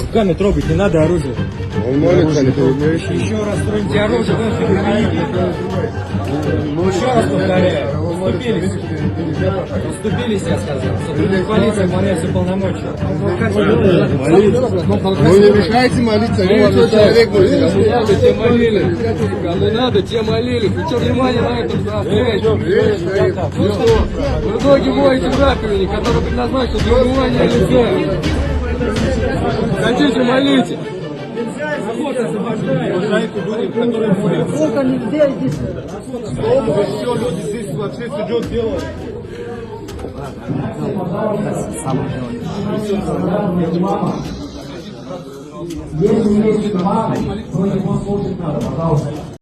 Руками трогать не надо оружие. Он молится, не трогай. Еще раз троньте оружие, еще раз повторяю. Уступились, я сказал. Сотрудник полиции выполняет полномочия. Ну не мешайте молиться, видите, человек молится. Те молились. Кому надо, те молились. Вы что, внимание на этом заостряете? Ну что, вы ноги моете в раковине, которая предназначена для умывания лица. Хотите, молите. Сколько нельзя идти сюда? Все, люди здесь вообще судят делают. Если есть мама, то его слушать надо, пожалуйста.